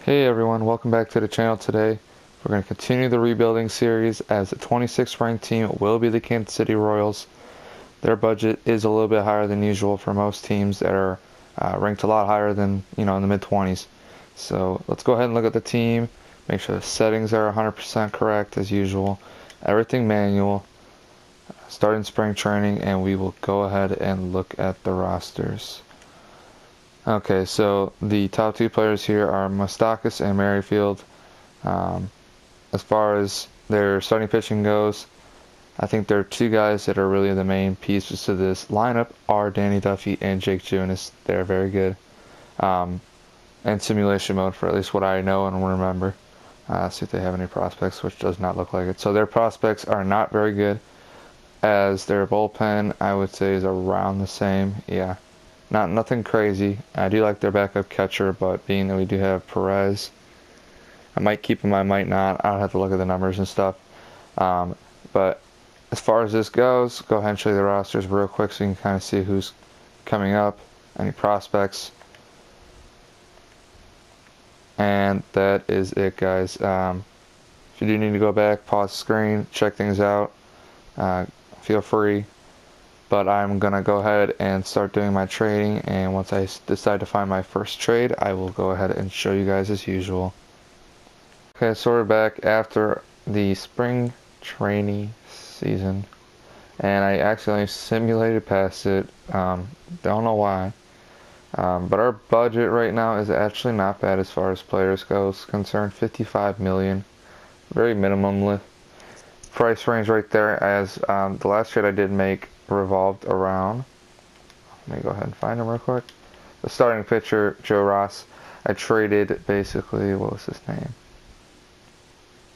Hey everyone, welcome back to the channel today. We're going to continue the rebuilding series as the 26th ranked team will be the Kansas City Royals. Their budget is a little bit higher than usual for most teams that are ranked a lot higher than, in the mid-20s. So let's go ahead and look at the team, make sure the settings are 100% correct as usual, everything manual, starting spring training, and we will go ahead and look at the rosters. Okay, so the top two players here are Moustakas and Merrifield. As far as their starting pitching goes, I think there are two guys that are really the main pieces to this lineup are Danny Duffy and Jake Junis. They're very good in simulation mode for at least what I know and remember. See if they have any prospects, which does not look like it. So their prospects are not very good, as their bullpen I would say is around the same. Yeah. Nothing crazy. I do like their backup catcher, but being that we do have Perez, I might keep him, I might not. I'll have to look at the numbers and stuff. But as far as this goes, go ahead and show you the rosters real quick so you can kind of see who's coming up, any prospects. And that is it, guys. If you do need to go back, pause the screen, check things out, feel free. But I'm going to go ahead and start doing my trading, and once I decide to find my first trade, I will go ahead and show you guys as usual. Okay, so we're back after the spring training season, and I accidentally simulated past it. Don't know why. But our budget right now is actually not bad as far as players goes concerned. 55 million, very minimum price range right there, as the last trade I did make revolved around, let me go ahead and find him real quick, the starting pitcher Joe Ross. I traded basically, what was his name,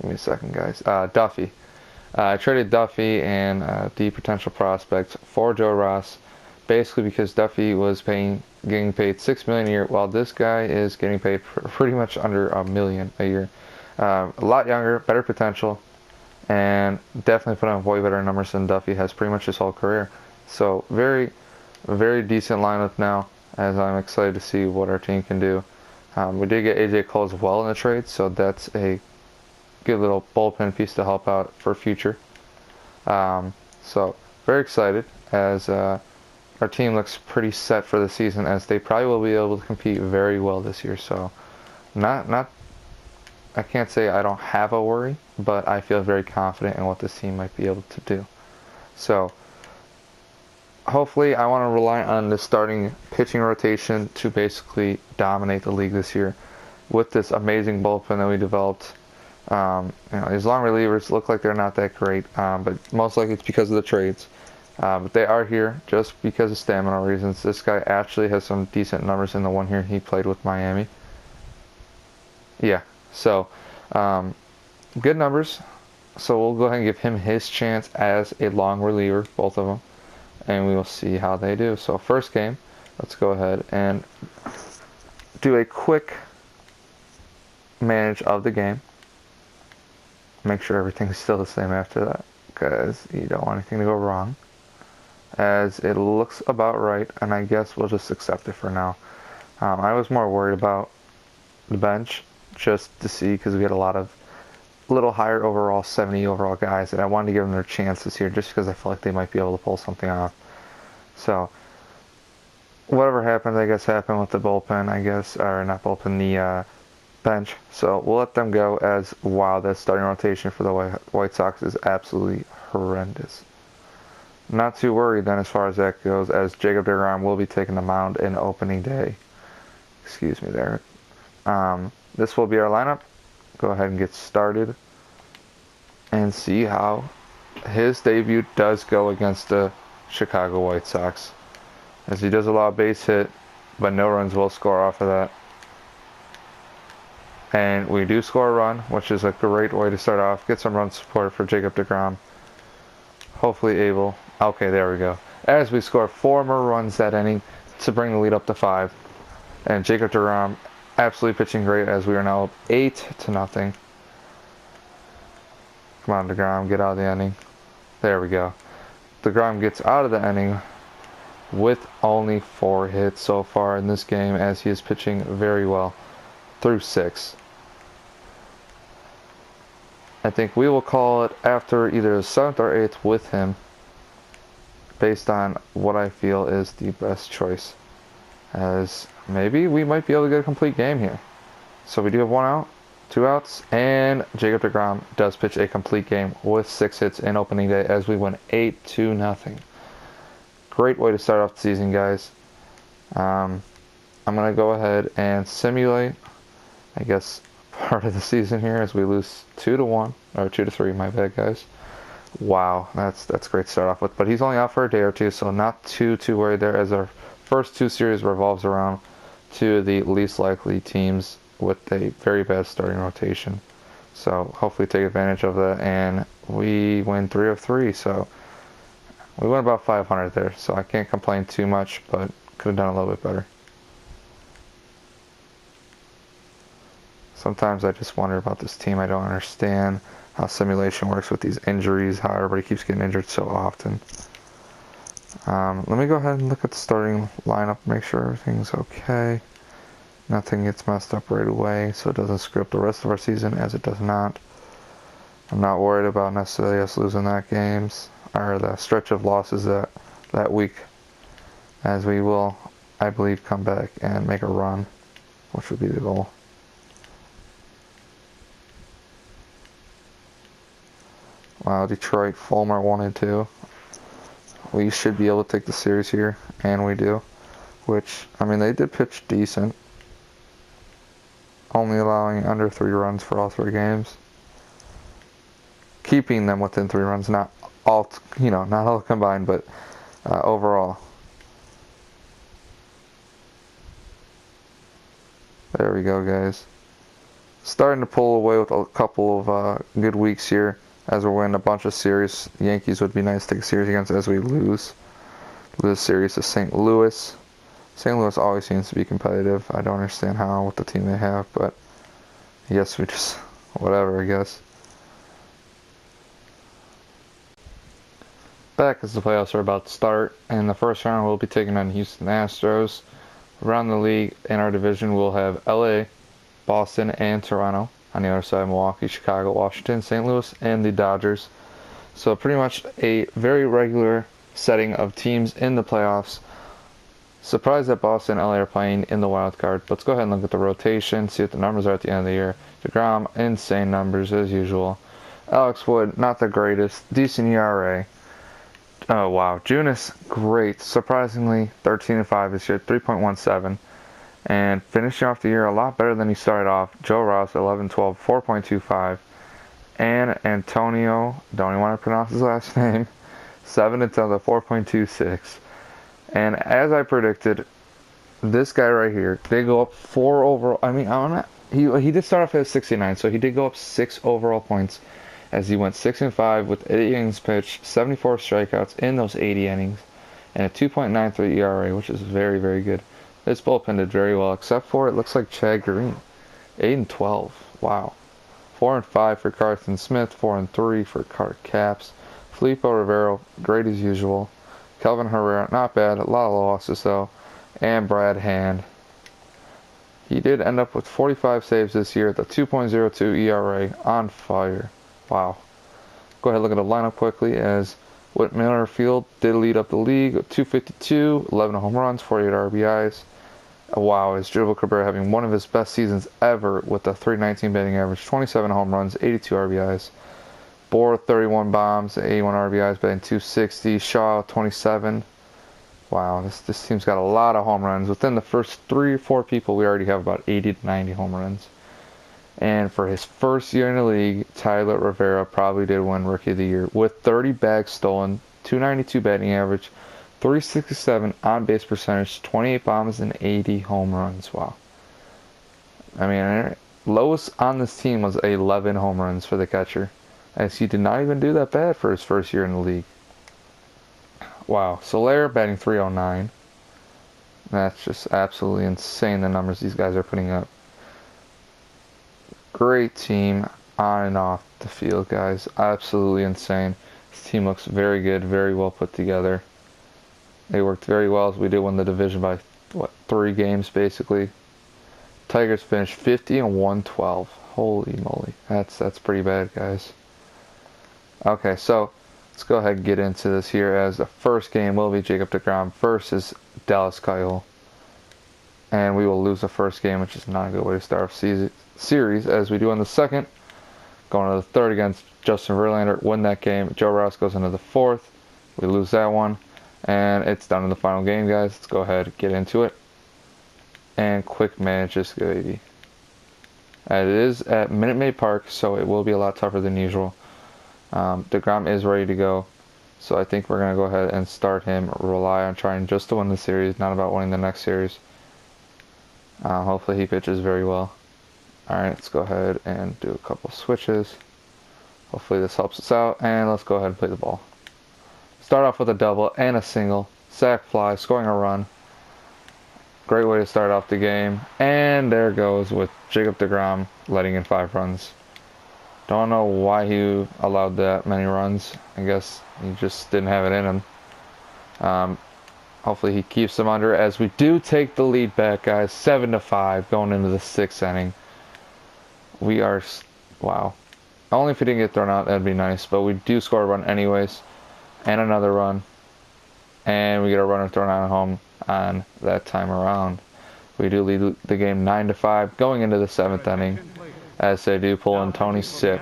give me a second, guys, Duffy. I traded Duffy and the potential prospects for Joe Ross, basically because Duffy was getting paid $6 million a year, while this guy is getting paid pretty much under $1 million a year. A lot younger, better potential, and definitely put on way better numbers than Duffy has pretty much his whole career. So very, very decent lineup now, as I'm excited to see what our team can do. We did get AJ Cole as well in the trade, so that's a good little bullpen piece to help out for future. So very excited, as our team looks pretty set for the season, as they probably will be able to compete very well this year. So I can't say I don't have a worry, but I feel very confident in what this team might be able to do. So hopefully I want to rely on the starting pitching rotation to basically dominate the league this year with this amazing bullpen that we developed. These long relievers look like they're not that great, but most likely it's because of the trades. But they are here just because of stamina reasons. This guy actually has some decent numbers in the one here he played with Miami. Yeah. So, good numbers. So we'll go ahead and give him his chance as a long reliever, both of them, and we will see how they do. So first game, let's go ahead and do a quick manage of the game. Make sure everything's still the same after that, because you don't want anything to go wrong. As it looks about right, and I guess we'll just accept it for now. I was more worried about the bench, just to see, because we had a lot of little higher overall, 70 overall guys, and I wanted to give them their chances here just because I feel like they might be able to pull something off. So whatever happens, I guess, happened with the bullpen, I guess, or not bullpen, the bench. So we'll let them go, as wow, that starting rotation for the White Sox is absolutely horrendous. Not too worried then as far as that goes, as Jacob deGrom will be taking the mound in opening day. Excuse me there. This will be our lineup. Go ahead and get started and see how his debut does go against the Chicago White Sox, as he does allow a base hit, but no runs will score off of that. And we do score a run, which is a great way to start off. Get some run support for Jacob deGrom. Hopefully able. Okay, there we go. As we score 4 more runs that inning to bring the lead up to 5. And Jacob deGrom absolutely pitching great, as we are now up 8-0. Come on, deGrom, get out of the inning. There we go. deGrom gets out of the inning with only 4 hits so far in this game, as he is pitching very well through 6. I think we will call it after either the 7th or 8th with him, based on what I feel is the best choice. As maybe we might be able to get a complete game here. So we do have 1 out, 2 outs, and Jacob deGrom does pitch a complete game with 6 hits in opening day as we win 8-0. Great way to start off the season, guys. I'm going to go ahead and simulate, I guess, part of the season here as we lose 2-1, or 2-3, my bad, guys. Wow, that's great to start off with. But he's only out for a day or two, so not too worried there, as our first 2 series revolves around 2 of the least likely teams with a very bad starting rotation. So hopefully take advantage of that, and we win 3 of 3. So we went about 500 there, so I can't complain too much, but could have done a little bit better. Sometimes I just wonder about this team. I don't understand how simulation works with these injuries, how everybody keeps getting injured so often. Let me go ahead and look at the starting lineup, make sure everything's okay. Nothing gets messed up right away, so it doesn't screw up the rest of our season, as it does not. I'm not worried about necessarily us losing that games, or the stretch of losses that week, as we will, I believe, come back and make a run, which would be the goal. Wow, Detroit, Fulmer 1-2. We should be able to take the series here, and we do. Which, I mean, they did pitch decent, only allowing under 3 runs for all 3 games. Keeping them within 3 runs, not all, not all combined, but overall. There we go, guys. Starting to pull away with a couple of good weeks here, as we're winning a bunch of series. Yankees would be nice to take a series against, as we lose series to St. Louis. St. Louis always seems to be competitive. I don't understand how with the team they have, but I guess we just, whatever, I guess. Back as the playoffs are about to start, and the first round we'll be taking on Houston Astros. Around the league in our division, we'll have LA, Boston, and Toronto. On the other side, Milwaukee, Chicago, Washington, St. Louis, and the Dodgers. So pretty much a very regular setting of teams in the playoffs. Surprised that Boston and LA are playing in the wild card. Let's go ahead and look at the rotation, see what the numbers are at the end of the year. DeGrom, insane numbers as usual. Alex Wood, not the greatest. Decent ERA. Oh, wow. Junis, great. Surprisingly, 13-5 this year, 3.17. And finishing off the year a lot better than he started off. Joe Ross, 11-12, 4.25. And Antonio, don't even want to pronounce his last name, 7-10, 4.26. And as I predicted, this guy right here, they go up 4 overall. I mean, he did start off at 69, so he did go up 6 overall points, as he went 6-5 with 8 innings pitched, 74 strikeouts in those 80 innings, and a 2.93 ERA, which is very, very good. This bullpen did very well, except for it looks like Chad Green. 8-12. Wow. 4-5 for Carson Smith. 4-3 for Carter Capps. Filippo Rivero, great as usual. Kelvin Herrera, not bad. A lot of losses though. And Brad Hand. He did end up with 45 saves this year. The 2.02 ERA, on fire. Wow. Go ahead and look at the lineup quickly, as Whit Merrifield did lead up the league with 252, 11 home runs, 48 RBIs. Wow, is Dribble Cabrera having one of his best seasons ever with a 319 batting average, 27 home runs, 82 RBIs. Bohr, 31 bombs, 81 RBIs, batting 260. Shaw, 27. Wow, this team's got a lot of home runs. Within the first 3 or 4 people, we already have about 80 to 90 home runs. And for his first year in the league, Tyler Rivera probably did win Rookie of the Year with 30 bags stolen, 292 batting average, 367 on-base percentage, 28 bombs, and 80 home runs. Wow. I mean, lowest on this team was 11 home runs for the catcher, as he did not even do that bad for his first year in the league. Wow. Soler batting 309. That's just absolutely insane, the numbers these guys are putting up. Great team on and off the field, guys. Absolutely insane. This team looks very good, very well put together. They worked very well, as we did win the division by, 3 games, basically. Tigers finished 50 and 112. Holy moly, that's pretty bad, guys. Okay, so let's go ahead and get into this here, as the first game will be Jacob deGrom versus Dallas Keuchel. And we will lose the first game, which is not a good way to start off series, as we do in the second. Going to the third against Justin Verlander, win that game. Joe Ross goes into the fourth. We lose that one. And it's down to the final game, guys. Let's go ahead and get into it. And quick manage this baby. It is at Minute Maid Park, so it will be a lot tougher than usual. deGrom is ready to go, so I think we're going to go ahead and start him. Rely on trying just to win the series, not about winning the next series. Hopefully he pitches very well. Alright, let's go ahead and do a couple switches. Hopefully this helps us out, and let's go ahead and play the ball. Start off with a double and a single. Sac fly, scoring a run. Great way to start off the game. And there goes with Jacob deGrom letting in 5 runs. Don't know why he allowed that many runs. I guess he just didn't have it in him. Hopefully he keeps them under, as we do take the lead back, guys. 7-5 going into the 6th inning. We are... wow. Only if he didn't get thrown out, that'd be nice. But we do score a run anyways. And another run. And we get a runner thrown out at home on that time around. We do lead the game 9-5 going into the 7th inning, as they do pull in Tony Sipp.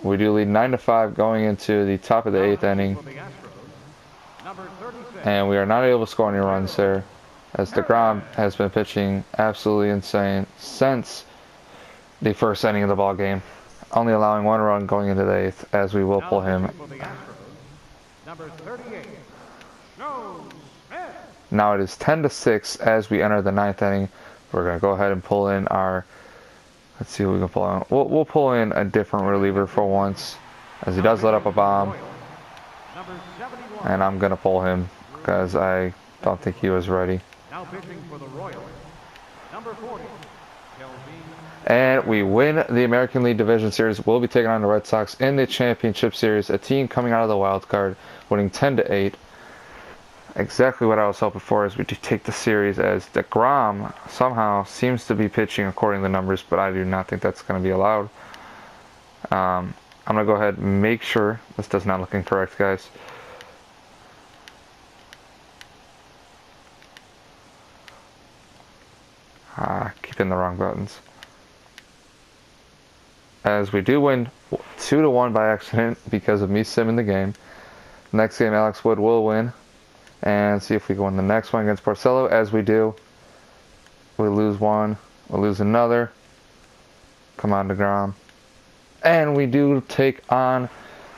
We do lead 9-5 going into the top of the 8th inning. And we are not able to score any runs there, as deGrom has been pitching absolutely insane since the 1st inning of the ball game, only allowing 1 run going into the 8th, as we will pull him. Now it is 10-6 as we enter the 9th inning. We're going to go ahead and pull in our... let's see what we can pull in. We'll pull in a different reliever for once, as he does let up a bomb. And I'm going to pull him, because I don't think he was ready. And we win the American League Division Series. We'll be taking on the Red Sox in the Championship Series, a team coming out of the wild card, winning 10-8. Exactly what I was hoping for, as we do take the series, as deGrom somehow seems to be pitching according to the numbers, but I do not think that's going to be allowed. I'm going to go ahead and make sure this does not look incorrect, guys. Keeping the wrong buttons. As we do win 2-1 by accident because of me simming the game. Next game, Alex Wood will win. And see if we can win the next one against Porcello. As we do, we lose one, we lose another. Come on, deGrom. And we do take on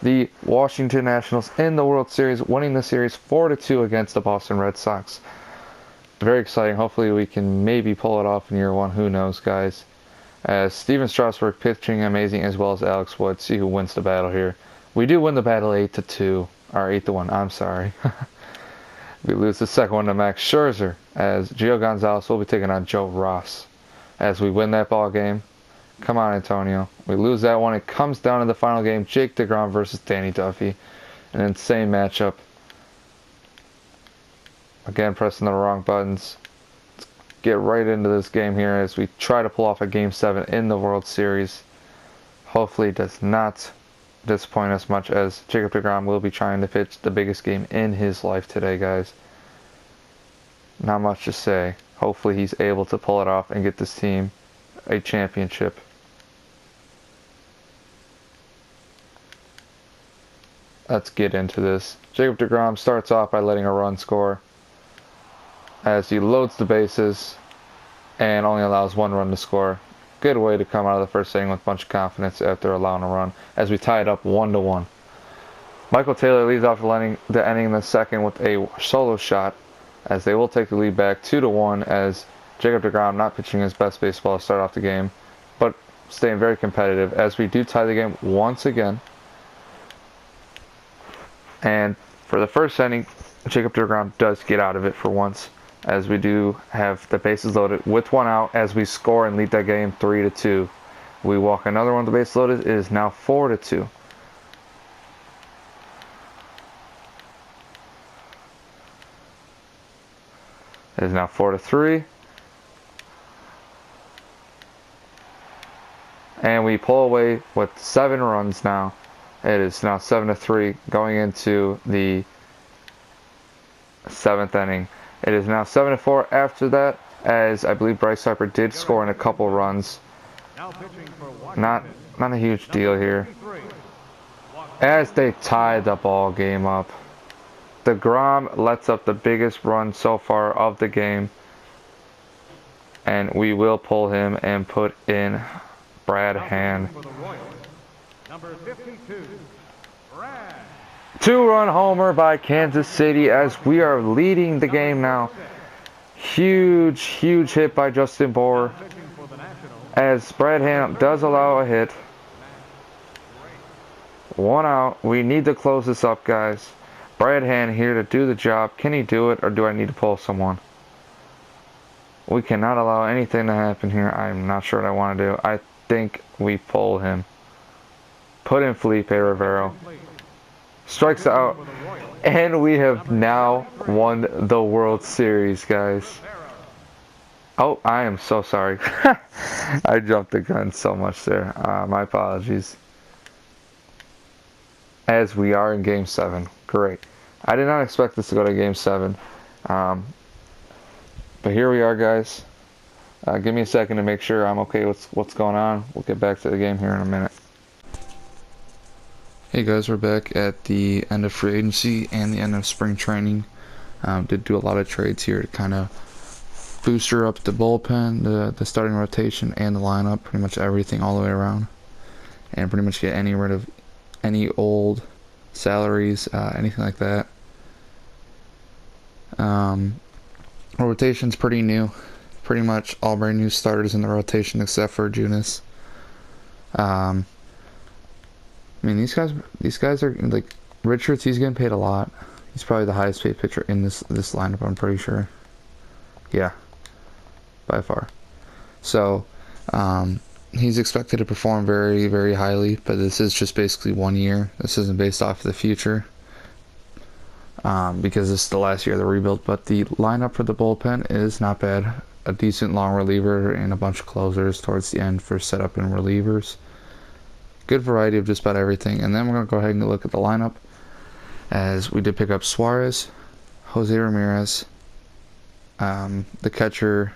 the Washington Nationals in the World Series, winning the series 4-2 against the Boston Red Sox. Very exciting. Hopefully we can maybe pull it off in year 1. Who knows, guys? As Steven Strasburg pitching amazing, as well as Alex Wood. See who wins the battle here. We do win the battle 8-2, or 8-1. I'm sorry. We lose the second one to Max Scherzer, as Gio Gonzalez will be taking on Joe Ross. As we win that ball game. Come on, Antonio. We lose that one. It comes down to the final game. Jake deGrom versus Danny Duffy. An insane matchup. Again, pressing the wrong buttons. Let's get right into this game here as we try to pull off a Game 7 in the World Series. Hopefully it does not disappoint us much, as Jacob deGrom will be trying to pitch the biggest game in his life today, guys. Not much to say. Hopefully he's able to pull it off and get this team a championship. Let's get into this. Jacob deGrom starts off by letting a run score, as he loads the bases and only allows 1 run to score. Good way to come out of the 1st inning with a bunch of confidence after allowing a run, as we tie it up 1-1. Michael Taylor leads off the inning in the 2nd with a solo shot, as they will take the lead back 2-1, as Jacob deGrom not pitching his best baseball to start off the game, but staying very competitive, as we do tie the game once again. And for the 1st inning, Jacob deGrom does get out of it for once, as we do have the bases loaded with 1 out, as we score and lead that game 3-2. We walk another one with the bases loaded. It is now 4-2. It is now 4-3. And we pull away with 7 runs now. It is now 7-3 going into the 7th inning. It is now 7-4 after that, as I believe Bryce Harper did score in a couple runs. Not a huge deal here. As they tie the ball game up. DeGrom lets up the biggest run so far of the game. And we will pull him and put in Brad Hand. 2-run homer by Kansas City as we are leading the game now. Huge hit by Justin Bour as Brad Hand does allow a hit. 1 out. We need to close this up, guys. Brad Hand here to do the job. Can he do it, or do I need to pull someone? We cannot allow anything to happen here. I'm not sure what I want to do. I think we pull him. Put in Felipe Rivero. Strikes out. And we have now won the World Series, guys. Oh, I am so sorry. I jumped the gun so much there. My apologies. As we are in Game 7. Great. I did not expect this to go to Game 7. But here we are, guys. Give me a second to make sure I'm okay with what's going on. We'll get back to the game here in a minute. Hey guys, we're back at the end of free agency and the end of spring training. Did do a lot of trades here to kind of booster up the bullpen, the starting rotation, and the lineup. Pretty much everything all the way around. And pretty much get rid of any old salaries, anything like that. Rotation's pretty new. Pretty much all brand new starters in the rotation except for Junis. I mean, these guys are like Richards. He's getting paid a lot. He's probably the highest paid pitcher in this lineup. I'm pretty sure. Yeah, by far. So, he's expected to perform very, very highly. But this is just basically 1 year. This isn't based off of the future. Because this is the last year of the rebuild. But the lineup for the bullpen is not bad. A decent long reliever and a bunch of closers towards the end for setup and relievers. Good variety of just about everything. And then we're going to go ahead and look at the lineup. As we did pick up Suarez, Jose Ramirez, the catcher,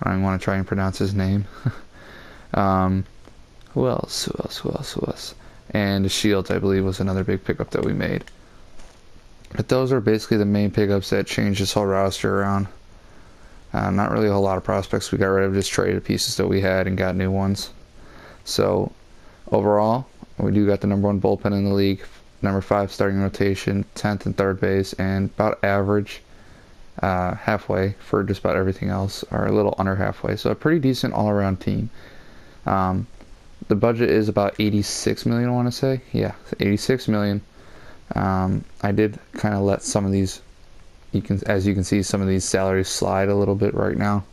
I don't even want to try and pronounce his name. Who else? And Shields, I believe, was another big pickup that we made. But those are basically the main pickups that changed this whole roster around. Not really a whole lot of prospects. We got rid of just traded pieces that we had and got new ones. So, overall, we do got the #1 bullpen in the league, #5 starting rotation, 10th and third base, and about average, halfway for just about everything else, or a little under halfway. So a pretty decent all-around team. The budget is about $86 million, I want to say. Yeah, $86 million. I did kind of let some of these, as you can see, some of these salaries slide a little bit right now.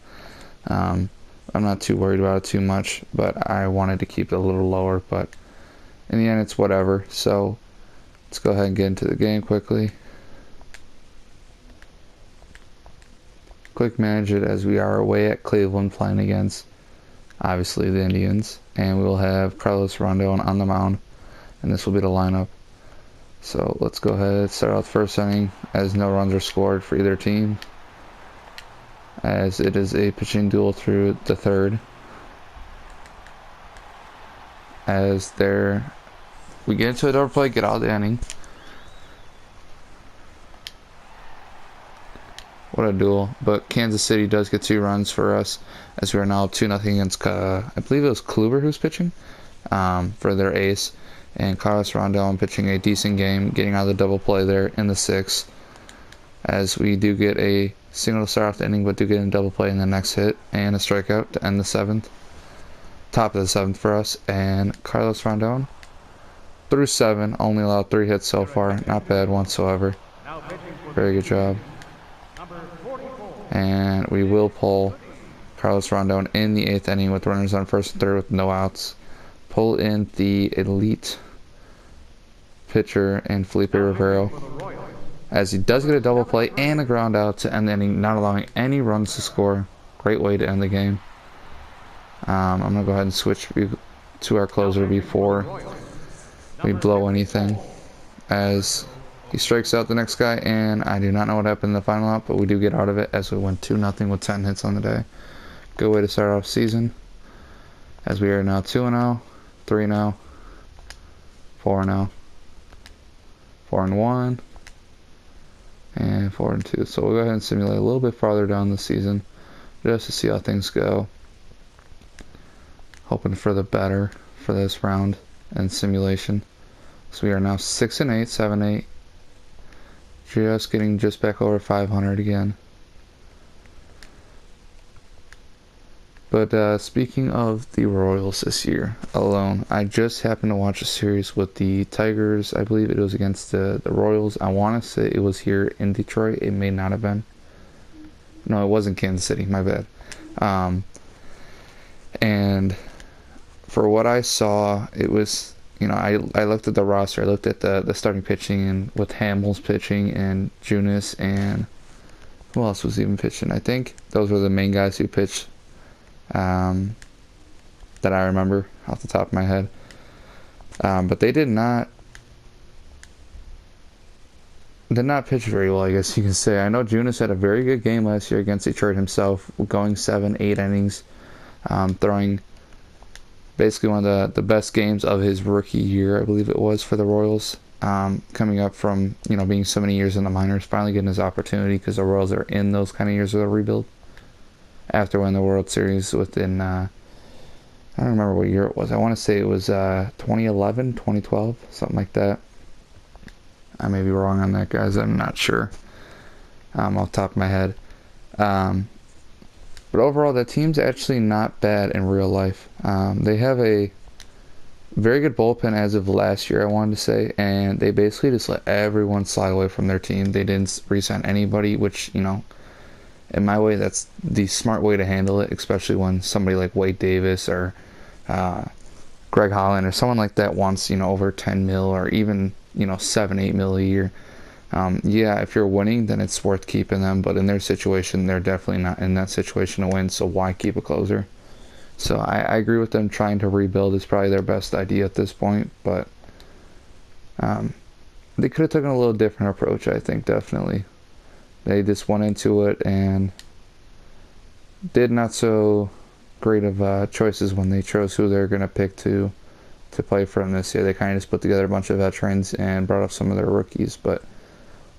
I'm not too worried about it too much, but I wanted to keep it a little lower, but in the end it's whatever. So let's go ahead and get into the game quickly. Quick manage it as we are away at Cleveland playing against, obviously, the Indians. And we will have Carlos Rondon on the mound, and this will be the lineup. So let's go ahead and start out the first inning as no runs are scored for either team, as it is a pitching duel through the third. As we get into a double play, get out of the inning. What a duel. But Kansas City does get 2 runs for us, as we are now up 2-0 against, I believe it was Kluber who's pitching, for their ace. And Carlos Rondon pitching a decent game, getting out of the double play there in the 6th. As we do get a single to start off the inning, but do get a double play in the next hit, and a strikeout to end the 7th. Top of the 7th for us. And Carlos Rondon, through 7, only allowed 3 hits so far. Not bad whatsoever. Very good job. And we will pull Carlos Rondon in the 8th inning with runners on first and third with no outs. Pull in the elite pitcher and Felipe Rivero. as he does get a double play and a ground out to end the inning, not allowing any runs to score. Great way to end the game. I'm going to go ahead and switch to our closer before we blow anything, as he strikes out the next guy, and I do not know what happened in the final out, but we do get out of it as we went 2-0 with 10 hits on the day. Good way to start off season, as we are now 2-0, 3-0, 4-0, 4-1, and 4-2. So we'll go ahead and simulate a little bit farther down the season just to see how things go. Hoping for the better for this round and simulation. So we are now 6-8, 7-8. Just getting just back over 500 again. But speaking of the Royals this year alone, I just happened to watch a series with the Tigers. I believe it was against the Royals. I want to say it was here in Detroit. It may not have been. No, it wasn't Kansas City. My bad. And for what I saw, it was, I looked at the roster. I looked at the starting pitching, and with Hamels pitching and Junis, and who else was even pitching? I think those were the main guys who pitched that I remember off the top of my head. But they did not pitch very well, I guess you can say. I know Junis had a very good game last year against Detroit himself, going 7-8 innings, throwing basically one of the best games of his rookie year, I believe it was, for the Royals. Coming up from, being so many years in the minors, finally getting his opportunity, because the Royals are in those kind of years of the rebuild. After winning the World Series within, I don't remember what year it was. I want to say it was 2011, 2012, something like that. I may be wrong on that, guys. I'm not sure off the top of my head. But overall, the team's actually not bad in real life. They have a very good bullpen as of last year, I wanted to say, and they basically just let everyone slide away from their team. They didn't re-sign anybody, which, in my way, that's the smart way to handle it, especially when somebody like Wade Davis or Greg Holland or someone like that wants, over 10 mil or even, 7-8 mil a year. Yeah, if you're winning, then it's worth keeping them, but in their situation, they're definitely not in that situation to win, so why keep a closer? So I agree with them. Trying to rebuild is probably their best idea at this point, but they could have taken a little different approach, I think, definitely. They just went into it and did not so great of choices when they chose who they're going to pick to play for them this year. They kind of just put together a bunch of veterans and brought up some of their rookies, but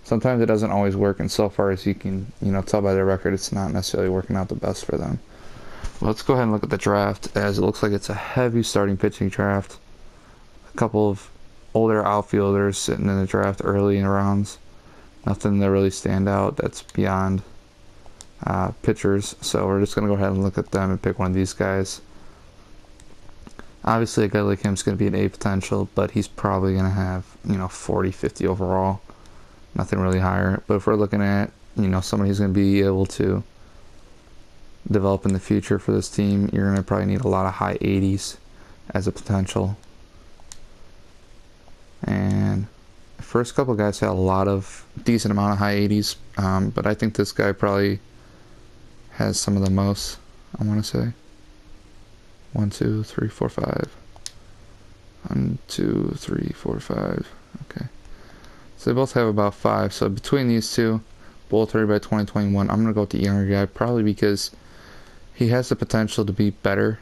sometimes it doesn't always work, and so far as you can tell by their record, it's not necessarily working out the best for them. Well, let's go ahead and look at the draft, as it looks like it's a heavy starting pitching draft. A couple of older outfielders sitting in the draft early in rounds. Nothing that really stand out that's beyond pitchers, so we're just going to go ahead and look at them and pick one of these guys. Obviously, a guy like him is going to be an A potential, but he's probably going to have 40, 50 overall. Nothing really higher. But if we're looking at somebody who's going to be able to develop in the future for this team, you're going to probably need a lot of high 80s as a potential. And the first couple guys had a lot of decent amount of high 80s, but I think this guy probably has some of the most, I want to say. 1, 2, 3, 4, 5. 1, 2, 3, 4, 5. Okay. So they both have about 5. So between these two, both ready by 2021, I'm going to go with the younger guy, probably because he has the potential to be better,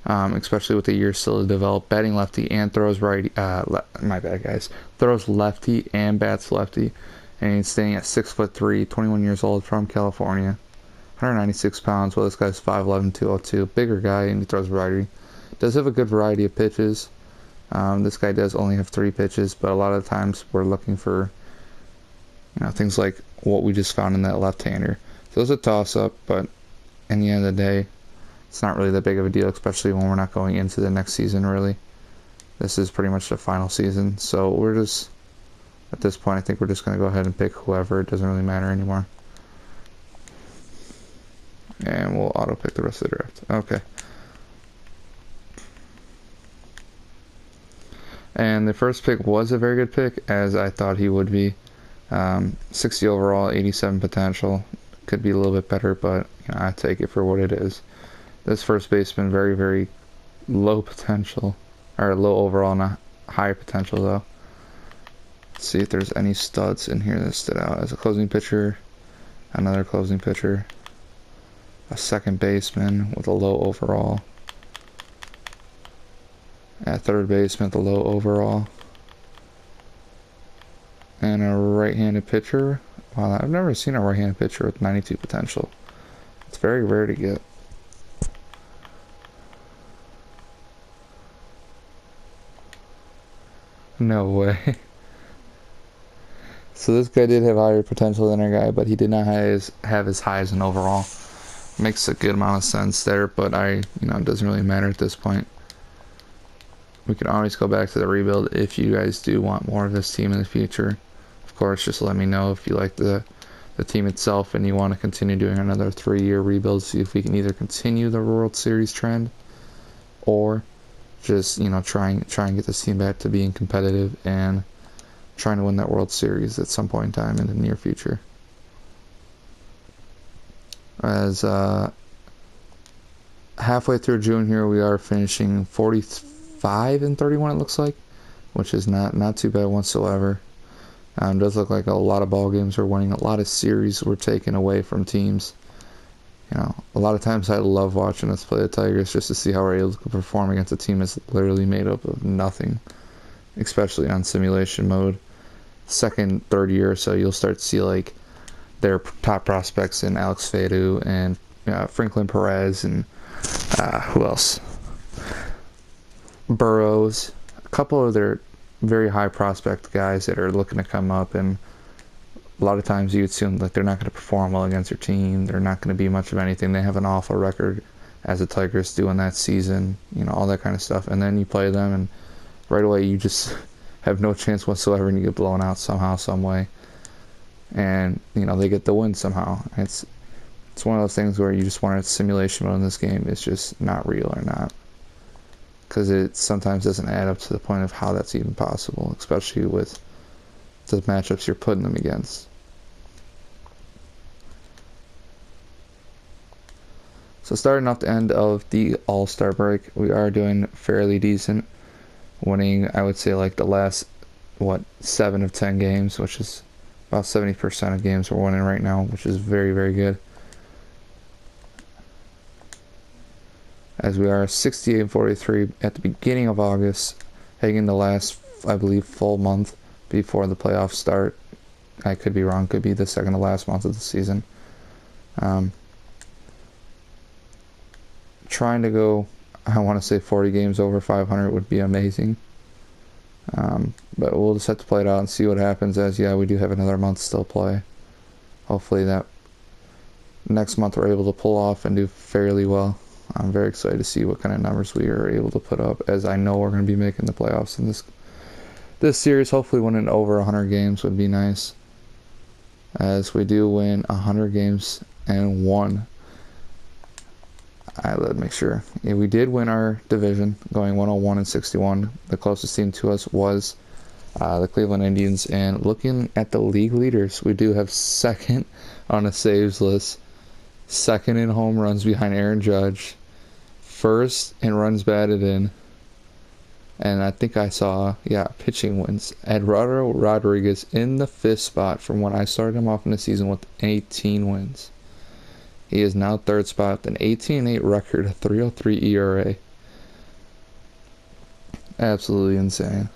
especially with the year still to develop. Batting lefty and throws righty. My bad, guys. Throws lefty and bats lefty. And he's staying at 6'3", 21 years old, from California. 196 pounds. Well, this guy's 5'11", 202. Bigger guy, and he throws righty. Does have a good variety of pitches. This guy does only have 3 pitches, but a lot of times we're looking for things like what we just found in that left-hander. So it's a toss-up, but in the end of the day, it's not really that big of a deal, especially when we're not going into the next season, really. This is pretty much the final season, so we're just, at this point, I think we're just going to go ahead and pick whoever. It doesn't really matter anymore. And we'll auto-pick the rest of the draft. Okay. And the first pick was a very good pick, as I thought he would be. 60 overall, 87 potential. Could be a little bit better, but I take it for what it is. This first baseman, very, very low potential, or low overall, not high potential though. Let's see if there's any studs in here that stood out. As a closing pitcher, another closing pitcher, a second baseman with a low overall, at third baseman with a low overall, and a right-handed pitcher. Wow, I've never seen a right-handed pitcher with 92 potential. It's very rare to get. No way. So this guy did have higher potential than our guy, but he did not have as high as an overall. Makes a good amount of sense there, but it doesn't really matter at this point. We can always go back to the rebuild if you guys do want more of this team in the future. Of course, just let me know if you like the team itself and you want to continue doing another 3-year rebuild, see if we can either continue the World Series trend or just try and get this team back to being competitive and trying to win that World Series at some point in time in the near future. As halfway through June here, we are finishing 45 and 31, it looks like, which is not too bad whatsoever. It does look like a lot of ball games are winning, a lot of series were taken away from teams. A lot of times I love watching us play the Tigers just to see how we're able to perform against a team that's literally made up of nothing, especially on simulation mode. Second, third year or so, you'll start to see like their top prospects in Alex Fadu and Franklin Perez and who else? Burrows. A couple of their very high prospect guys that are looking to come up, and a lot of times you assume that they're not going to perform well against your team. They're not going to be much of anything. They have an awful record as the Tigers do in that season, all that kind of stuff. And then you play them, and right away you just have no chance whatsoever, and you get blown out somehow, some way. And they get the win somehow. It's one of those things where you just want a simulation mode in this game. It's just not real or not, because it sometimes doesn't add up to the point of how that's even possible, especially with the matchups you're putting them against. So starting off the end of the All-Star break, we are doing fairly decent, winning I would say like the last 7 of 10 games, which is about 70% of games we're winning right now, which is very, very good. As we are 68 and 43 at the beginning of August, heading in the last, I believe, full month before the playoffs start. I could be wrong, could be the second to last month of the season. Trying to go, I want to say 40 games over 500 would be amazing. But we'll just have to play it out and see what happens, as we do have another month still play. Hopefully that next month we're able to pull off and do fairly well. I'm very excited to see what kind of numbers we are able to put up, as I know we're going to be making the playoffs in this series. Hopefully winning over 100 games would be nice, as we do win 100 games and 1. Let's make sure. Yeah, we did win our division, going 101 and 61. The closest team to us was the Cleveland Indians. And looking at the league leaders, we do have second on a saves list, second in home runs behind Aaron Judge, first in runs batted in, and I think I saw, pitching wins. Eduardo Rodriguez in the 5th spot from when I started him off in the season with 18 wins. He is now 3rd spot with an 18-8 record, a 3.03 ERA. Absolutely insane.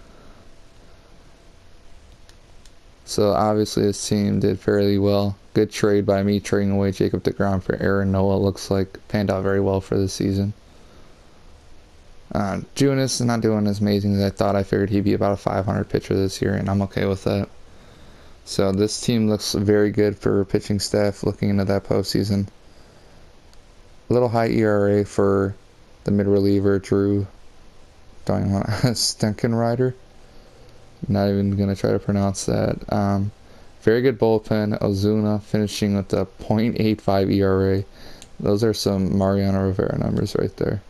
So obviously this team did fairly well. Good trade by me, trading away Jacob deGrom for Aaron Nola. Looks like panned out very well for this season. Junis is not doing as amazing as I thought. I figured he'd be about a 500 pitcher this year, and I'm okay with that. So this team looks very good for pitching staff looking into that postseason. A little high ERA for the mid reliever, Drew Stenkenrider. Not even going to try to pronounce that. Very good bullpen. Ozuna finishing with a .85 ERA. Those are some Mariano Rivera numbers right there.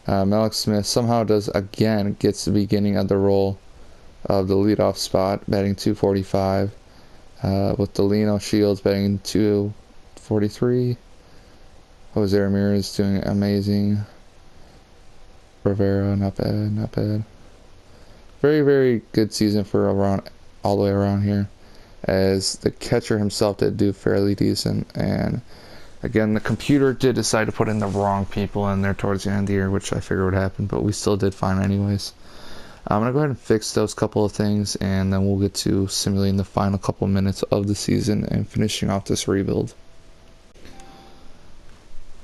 Malik Smith somehow gets the beginning of the role of the leadoff spot, batting .245. with Delino Shields batting 243. Jose Ramirez doing amazing. Rivera, not bad, not bad. Very, very good season for around all the way around here. As the catcher himself did do fairly decent, and again the computer did decide to put in the wrong people in there towards the end of the year, which I figured would happen, but we still did fine anyways. I'm gonna go ahead and fix those couple of things, and then we'll get to simulating the final couple minutes of the season and finishing off this rebuild.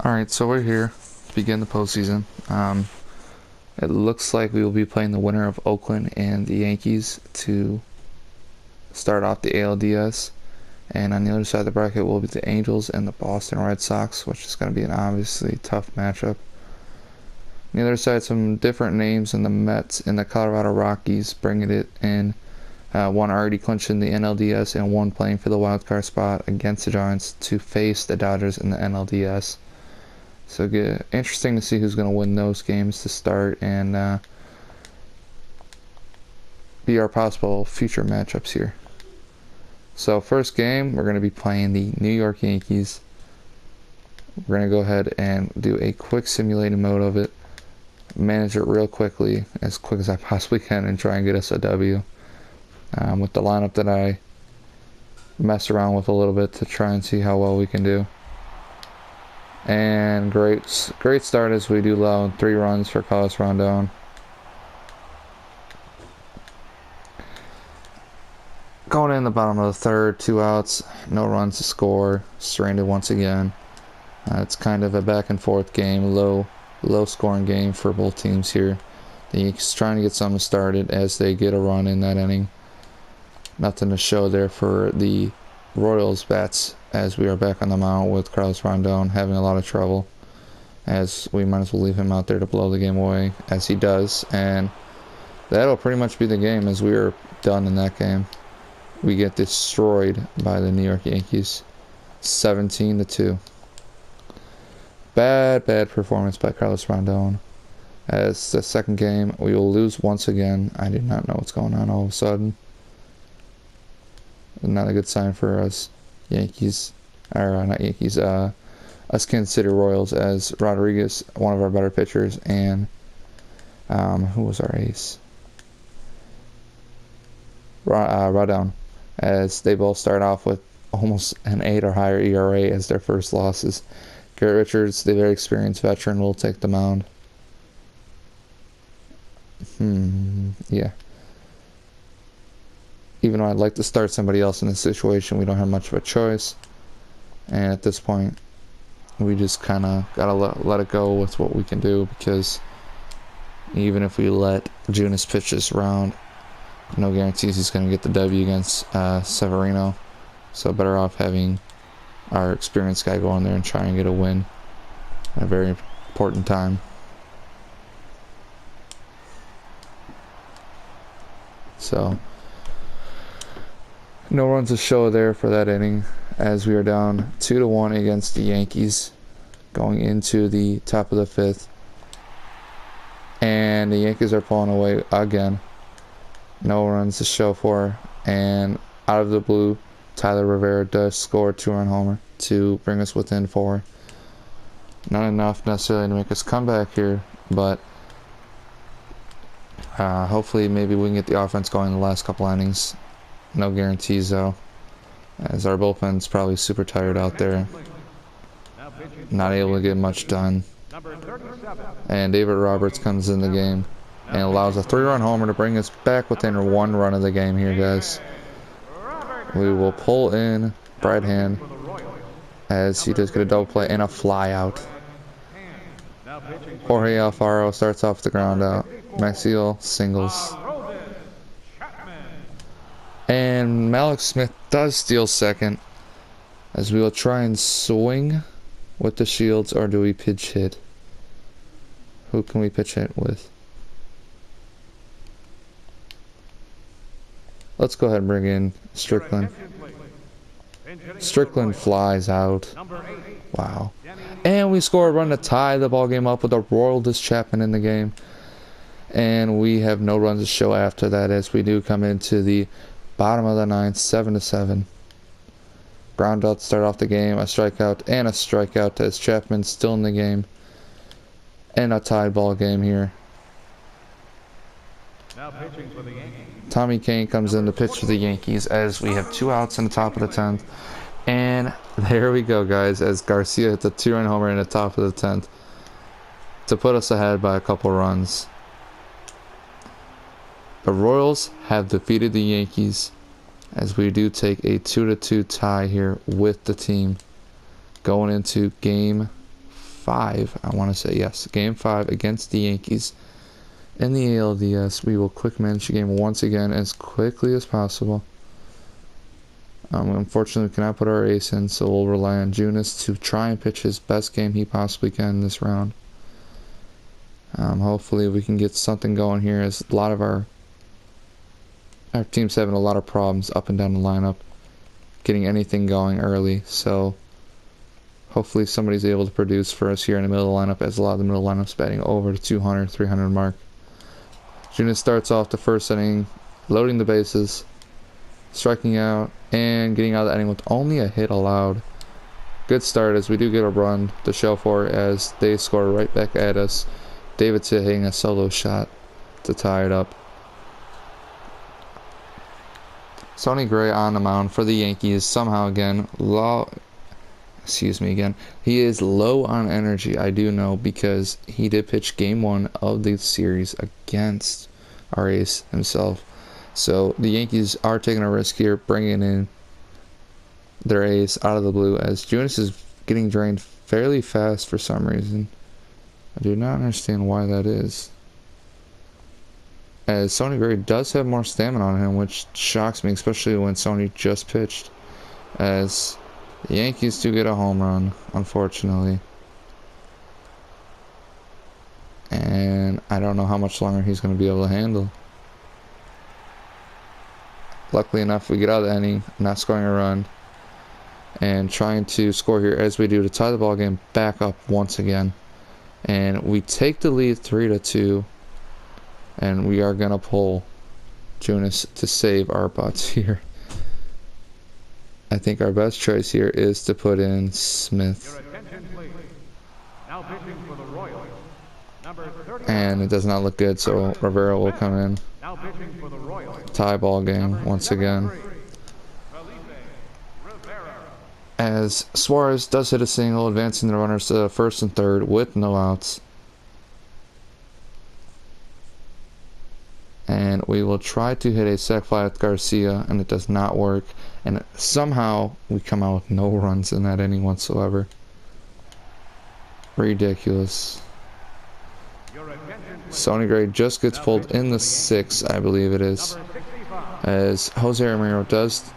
Alright, so we're here to begin the postseason. It looks like we will be playing the winner of Oakland and the Yankees to start off the ALDS, and on the other side of the bracket will be the Angels and the Boston Red Sox, which is going to be an obviously tough matchup. On the other side, some different names in the Mets and the Colorado Rockies, bringing it in. One already clinching the NLDS and one playing for the wild card spot against the Giants to face the Dodgers in the NLDS. So interesting to see who's going to win those games to start and be our possible future matchups here. So first game, we're going to be playing the New York Yankees. We're going to go ahead and do a quick simulating mode of it. Manage it real quickly, as quick as I possibly can, and try and get us a W. With the lineup that I mess around with a little bit to try and see how well we can do. And great start as we do allow 3 runs for Carlos Rondon. Going in the bottom of the third, 2 outs, no runs to score, stranded once again. It's kind of a back and forth game, low scoring game for both teams here. The Yankees trying to get something started as they get a run in that inning. Nothing to show there for the Royals bats, as we are back on the mound with Carlos Rondon having a lot of trouble, as we might as well leave him out there to blow the game away, as he does, and that'll pretty much be the game, as we are done in that game. We get destroyed by the New York Yankees, 17-2. Bad performance by Carlos Rondon. As the second game, we will lose once again. I do not know what's going on all of a sudden. Not a good sign for us Yankees, or not Yankees, us Kansas City Royals, as Rodriguez, one of our better pitchers, and who was our ace? Rodon, as they both start off with almost an 8 or higher ERA as their first losses. Garrett Richards, the very experienced veteran, will take the mound. Yeah. Even though I'd like to start somebody else in this situation, we don't have much of a choice. And at this point, we just kind of got to let it go with what we can do, because even if we let Junis pitch this round, no guarantees he's going to get the W against Severino. So better off having our experienced guy go in there and try and get a win at a very important time. So no runs to show there for that inning, as we are down 2-1 against the Yankees going into the top of the 5th. And the Yankees are pulling away again. No runs to show for, and out of the blue, Tyler Rivera does score a 2-run homer to bring us within 4. Not enough necessarily to make us come back here, but hopefully maybe we can get the offense going in the last couple innings. No guarantees though, as our bullpen's probably super tired out there, not able to get much done. And David Roberts comes in the game and allows a 3-run homer to bring us back within 1 run of the game here, guys. We will pull in Brad Hand, as he does get a double play and a fly out. Jorge Alfaro starts off the ground out. Maxiel singles. And Malik Smith does steal second, as we will try and swing with the Shields, or do we pitch hit? Who can we pitch hit with? Let's go ahead and bring in Strickland. Strickland flies out. Wow. And we score a run to tie the ball game up with a Royaldist Chapman in the game. And we have no runs to show after that, as we do come into the bottom of the 9th, 7-7. Ground out to start off the game, a strikeout and a strikeout as Chapman's still in the game. And a tied ball game here. Now pitching for the Yankees. Tommy Kane comes in to pitch for the Yankees as we have 2 outs in the top of the 10th. And there we go, guys, as Garcia hits a 2-run homer in the top of the 10th to put us ahead by a couple runs. The Royals have defeated the Yankees as we do take a 2-2 tie here with the team going into game 5. I want to say, yes, game 5 against the Yankees in the ALDS. We will quick manage the game once again as quickly as possible. Unfortunately, we cannot put our ace in, so we'll rely on Junis to try and pitch his best game he possibly can this round. Hopefully we can get something going here, as a lot of our team's having a lot of problems up and down the lineup getting anything going early, so hopefully somebody's able to produce for us here in the middle of the lineup, as a lot of the middle lineup's batting over the 200, 300 mark. Junis starts off the first inning, loading the bases, striking out, and getting out of the inning with only a hit allowed. Good start, as we do get a run to show for, as they score right back at us. Davidson hitting a solo shot to tie it up. Sonny Gray on the mound for the Yankees. Somehow again, he is low on energy, I do know, because he did pitch game 1 of the series against our ace himself. So the Yankees are taking a risk here, bringing in their ace out of the blue, as Junis is getting drained fairly fast for some reason. I do not understand why that is, as Sonny Gray does have more stamina on him, which shocks me, especially when Sonny just pitched, as the Yankees do get a home run, unfortunately. And I don't know how much longer he's going to be able to handle. Luckily enough, we get out of the inning, not scoring a run, and trying to score here as we do to tie the ball game back up once again. And we take the lead 3-2, and we are going to pull Junis to save our butts here. I think our best choice here is to put in Smith. Now pitching for the Royals, number 30. And it does not look good, so Rivera will come in. Now pitching for the Royals, Tie ball game once again, as Suarez does hit a single, advancing the runners to first and third with no outs. And we will try to hit a sac fly with Garcia, and it does not work. And somehow we come out with no runs in that inning whatsoever. Ridiculous. Sonny Gray just gets pulled in the 6th, I believe it is, as Jose Ramiro does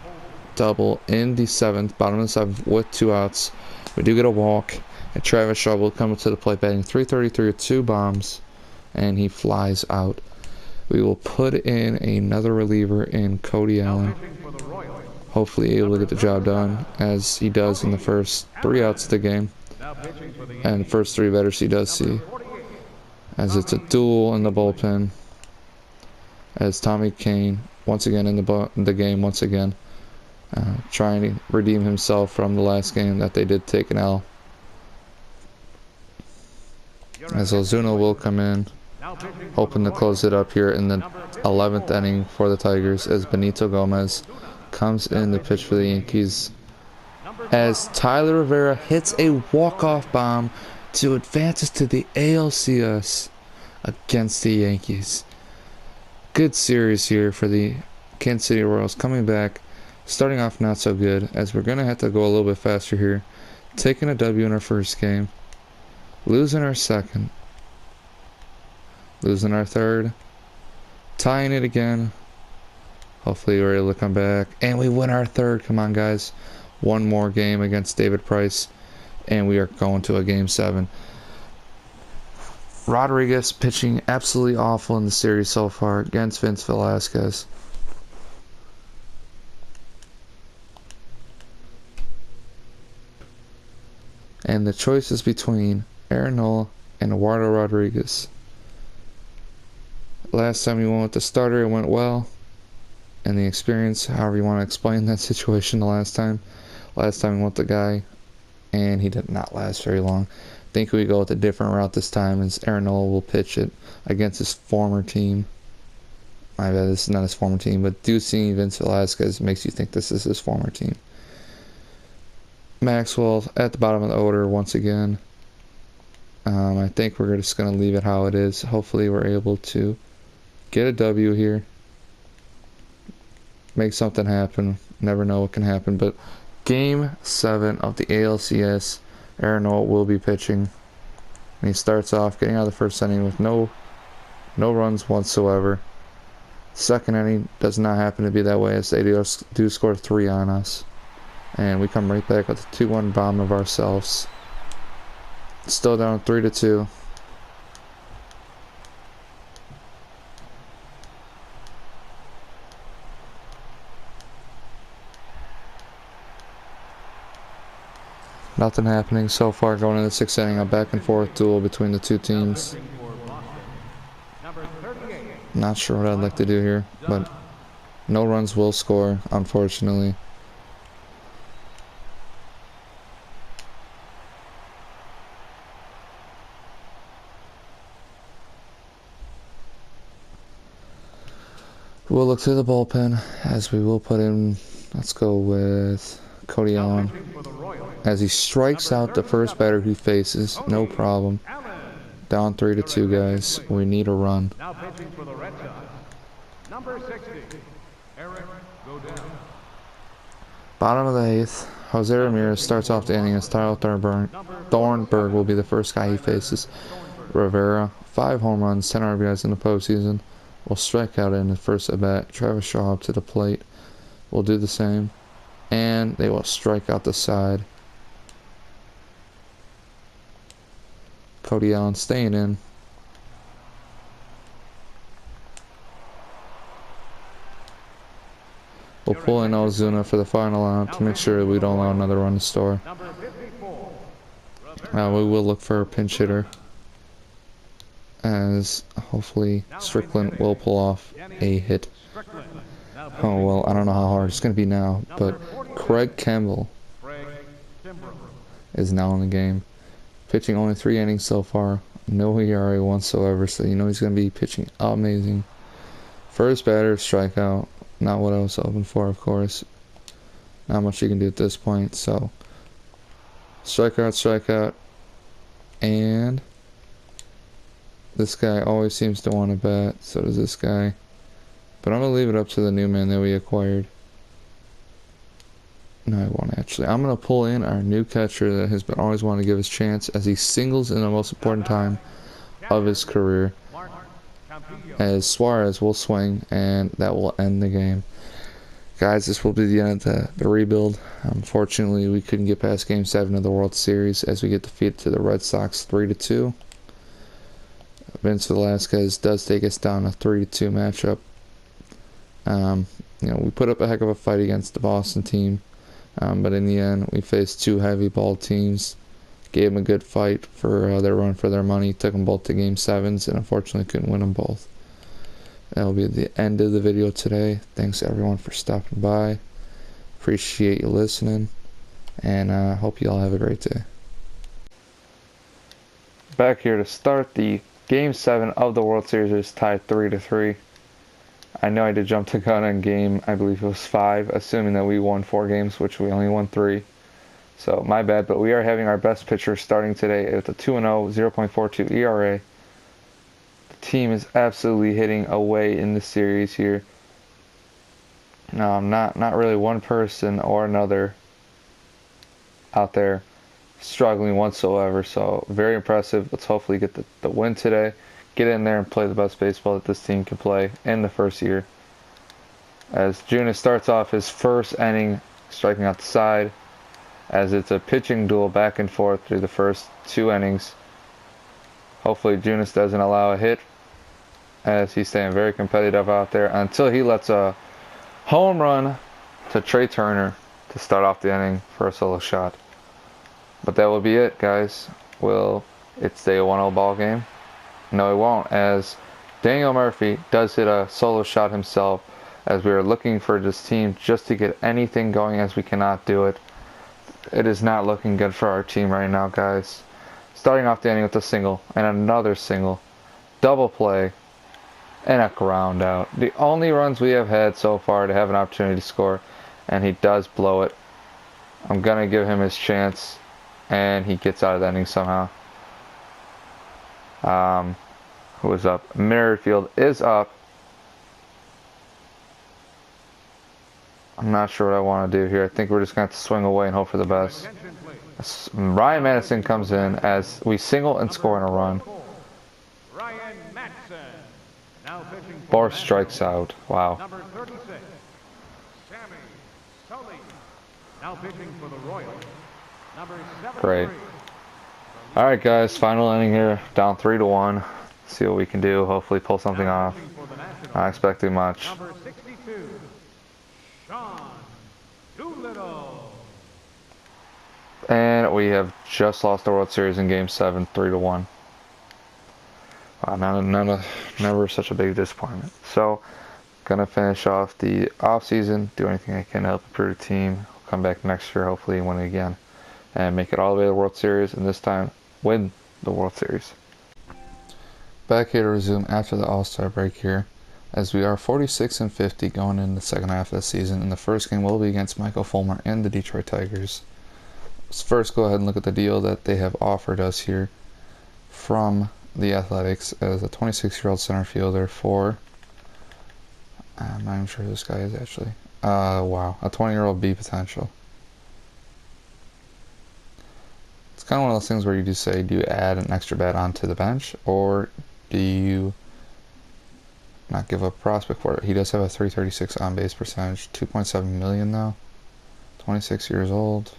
double in the 7th, bottom of the 7th, with 2 outs. We do get a walk, and Travis Shaw will come to the plate, batting .333 with 2 bombs, and he flies out. We will put in another reliever in Cody Allen, hopefully able to get the job done, as he does in the first 3 outs of the game, and the first 3 batters he does see, as it's a duel in the bullpen, as Tommy Kane once again in the game once again, trying to redeem himself from the last game that they did take an L, as Ozuna will come in, hoping to close it up here in the 11th inning for the Tigers, as Benito Gomez comes in to pitch for the Yankees, as Tyler Rivera hits a walk-off bomb to advance us to the ALCS against the Yankees. Good series here for the Kansas City Royals, coming back, starting off not so good, as we're going to have to go a little bit faster here, taking a W in our first game, losing our second, losing our third, tying it again. Hopefully we're able to come back, and we win our third. Come on, guys, one more game against David Price, and we are going to a game 7. Rodriguez pitching absolutely awful in the series so far against Vince Velasquez. And the choice is between Aaron Nola and Eduardo Rodriguez. Last time you went with the starter, it went well. And the experience, however you want to explain that situation the last time, last time we went the guy, and he did not last very long. I think we go with a different route this time, as Aaron Nola will pitch it against his former team. My bad, this is not his former team, but seeing Vince Velasquez makes you think this is his former team. Maxwell at the bottom of the order once again. I think we're just going to leave it how it is. Hopefully we're able to get a W here. Make something happen. Never know what can happen, but Game 7 of the ALCS, Aaron Nola will be pitching. And he starts off getting out of the first inning with no runs whatsoever. Second inning does not happen to be that way, as they do score 3 on us. And we come right back with a 2-1 bomb of ourselves. Still down 3-2. Nothing happening so far going into the 6th inning. A back and forth duel between the two teams. Not sure what I'd like to do here, but no runs will score, unfortunately. We'll look to the bullpen, as we will put in, let's go with Cody Allen, as he strikes out the first batter he faces. No problem. Down 3-2, guys. We need a run. Now pitching for the Red Sox, number 60, Eric Godin. Bottom of the 8th, Jose Ramirez starts off the inning as Tyler Thornburg will be the first guy he faces. Rivera, 5 home runs, 10 RBIs in the postseason, will strike out in the first at bat. Travis Shaw up to the plate will do the same, and they will strike out the side. Cody Allen staying in. We'll pull in Ozuna for the final out to make sure we don't allow another run to score. We will look for a pinch hitter, as hopefully Strickland will pull off a hit. Oh well, I don't know how hard it's going to be now, but Craig Campbell is now in the game. Pitching only 3 innings so far, no ERA whatsoever, so you know he's going to be pitching amazing. First batter, strikeout. Not what I was hoping for, of course. Not much you can do at this point, so strikeout, and this guy always seems to want to bat, so does this guy. But I'm going to leave it up to the new man that we acquired. No, I won't actually. I'm going to pull in our new catcher that has been always wanting to give his chance, as he singles in the most important time of his career, as Suarez will swing, and that will end the game. Guys, this will be the end of the rebuild. Unfortunately, we couldn't get past Game 7 of the World Series, as we get defeated to the Red Sox 3-2. Vince Velasquez does take us down a 3-2 matchup. We put up a heck of a fight against the Boston team. But in the end, we faced 2 heavy ball teams, gave them a good fight for their run for their money, took them both to Game 7s, and unfortunately couldn't win them both. That will be the end of the video today. Thanks everyone for stopping by. Appreciate you listening, and hope you all have a great day. Back here to start the Game 7 of the World Series. Is tied 3-3. I know I did jump the gun on game, I believe it was 5, assuming that we won 4 games, which we only won 3. So, my bad, but we are having our best pitcher starting today with a 2-0, 0.42 ERA. The team is absolutely hitting away in the series here. Not really one person or another out there struggling whatsoever, so very impressive. Let's hopefully get the win today. Get in there and play the best baseball that this team can play in the first year. As Junis starts off his first inning striking out the side, as it's a pitching duel back and forth through the first 2 innings. Hopefully Junis doesn't allow a hit, as he's staying very competitive out there until he lets a home run to Trey Turner to start off the inning for a solo shot. But that will be it, guys. Will it stay a 1-0 ball game? No, it won't, as Daniel Murphy does hit a solo shot himself, as we are looking for this team just to get anything going, as we cannot do it. It is not looking good for our team right now, guys. Starting off the inning with a single and another single, double play, and a ground out. The only runs we have had so far to have an opportunity to score, and he does blow it. I'm gonna give him his chance, and he gets out of the inning somehow. Who is up? Merrifield is up. I'm not sure what I want to do here. I think we're just going to have to swing away and hope for the best. Ryan Madison comes in as we single and score in a run. Four strikes out. Wow. Number 36, Sammy Sully. Now pitching for the Royals. Number 73. Great. All right, guys. Final inning here. Down 3-1. See what we can do. Hopefully pull something off. Not expecting much. Number 62, Sean Doolittle. And we have just lost the World Series in Game 7, 3-1. Wow, never such a big disappointment. So, gonna finish off the off season, do anything I can to help improve the team. Come back next year, hopefully win it again, and make it all the way to the World Series, and this time win the World Series. Back here to resume after the All-Star break here, as we are 46-50 going into the second half of the season, and the first game will be against Michael Fulmer and the Detroit Tigers. Let's first go ahead and look at the deal that they have offered us here from the Athletics as a 26-year-old center fielder for, I'm not even sure who this guy is actually. Wow, a 20-year-old B potential. It's kind of one of those things where you do say, do you add an extra bat onto the bench, or do you not give up a prospect for it? He does have a 336 on-base percentage, 2.7 million though, 26 years old.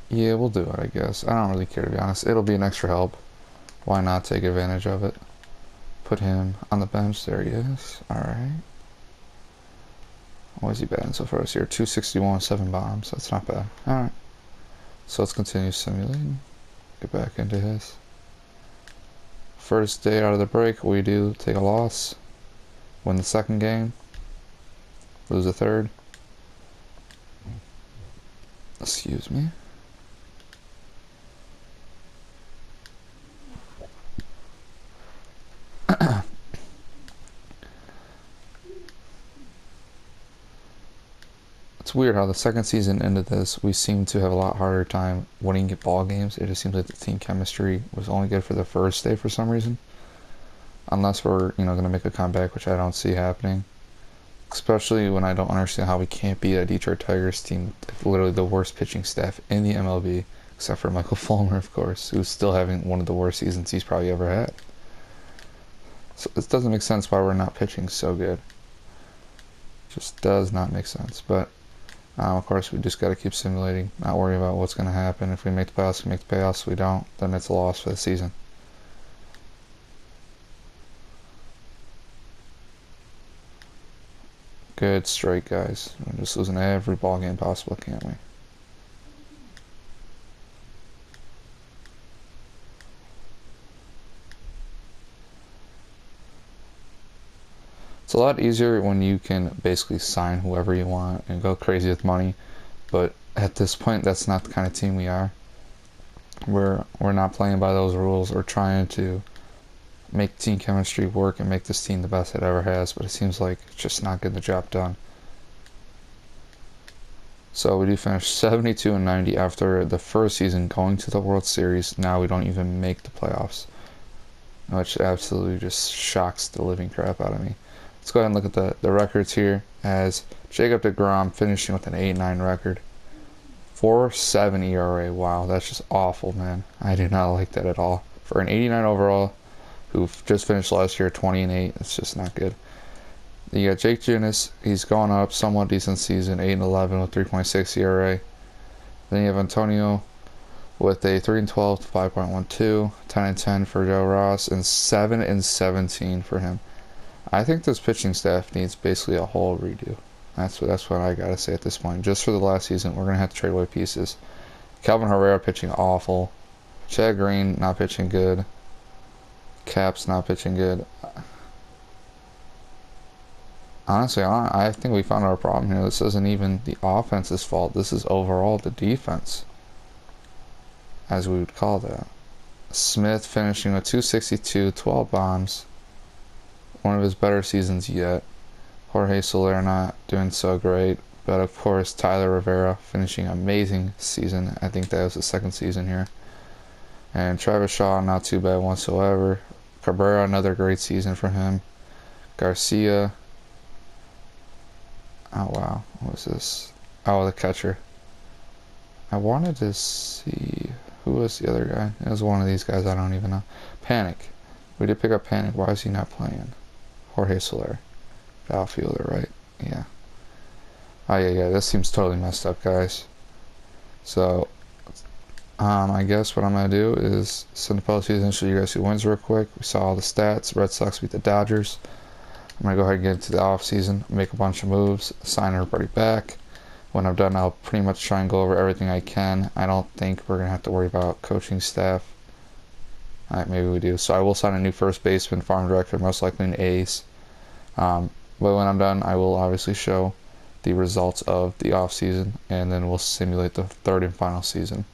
Yeah, we'll do it, I guess. I don't really care, to be honest. It'll be an extra help. Why not take advantage of it? Put him on the bench. There he is. Alright. What is he batting so far this year? 261 with 7 bombs. That's not bad. Alright. So let's continue simulating. Get back into his. First day out of the break, we do take a loss. Win the second game. Lose the third. Excuse me. It's weird how the second season into this, we seem to have a lot harder time winning ball games. It just seems like the team chemistry was only good for the first day for some reason. Unless we're, going to make a comeback, which I don't see happening. Especially when I don't understand how we can't beat a Detroit Tigers team with literally the worst pitching staff in the MLB, except for Michael Fulmer, of course, who's still having one of the worst seasons he's probably ever had. So it doesn't make sense why we're not pitching so good. Just does not make sense. But of course, we just got to keep simulating, not worry about what's going to happen. If we make the playoffs, we make the playoffs. If we don't, then it's a loss for the season. Good strike, guys. We're just losing every ball game possible, can't we? It's a lot easier when you can basically sign whoever you want and go crazy with money, but at this point, that's not the kind of team we are. We're not playing by those rules. We're trying to make team chemistry work and make this team the best it ever has, but it seems like it's just not getting the job done. So we do finish 72-90 after the first season going to the World Series. Now we don't even make the playoffs, which absolutely just shocks the living crap out of me. Let's go ahead and look at the records here, as Jacob deGrom finishing with an 8.9 record. 4.7 ERA. Wow, that's just awful, man. I do not like that at all. For an 89 overall, who just finished last year 20-8, it's just not good. You got Jake Junis, he's gone up, somewhat decent season, 8-11 with 3.6 ERA. Then you have Antonio with a 3-12 to 5.12, 10-10 for Joe Ross, and 7-17 for him. I think this pitching staff needs basically a whole redo. That's what I gotta say at this point. Just for the last season, we're gonna have to trade away pieces. Calvin Herrera pitching awful. Chad Green not pitching good. Cap's not pitching good. Honestly, I think we found our problem here. This isn't even the offense's fault. This is overall the defense, as we would call that. Smith finishing with 262, 12 bombs. One of his better seasons yet. Jorge Soler not doing so great. But of course, Tyler Rivera finishing amazing season. I think that was his second season here. And Travis Shaw, not too bad whatsoever. Cabrera, another great season for him. Garcia. Oh, wow. What was this? Oh, the catcher. I wanted to see who was the other guy. It was one of these guys. I don't even know. Panic. We did pick up Panic. Why is he not playing? Jorge Soler. Outfielder, right? Yeah. Oh, yeah. This seems totally messed up, guys. So, I guess what I'm going to do is send the postseason, show you guys who wins real quick. We saw all the stats. Red Sox beat the Dodgers. I'm going to go ahead and get into the offseason, make a bunch of moves, sign everybody back. When I'm done, I'll pretty much try and go over everything I can. I don't think we're going to have to worry about coaching staff. Alright, maybe we do. So I will sign a new first baseman, farm director, most likely an ace. But when I'm done, I will obviously show the results of the offseason, and then we'll simulate the third and final season.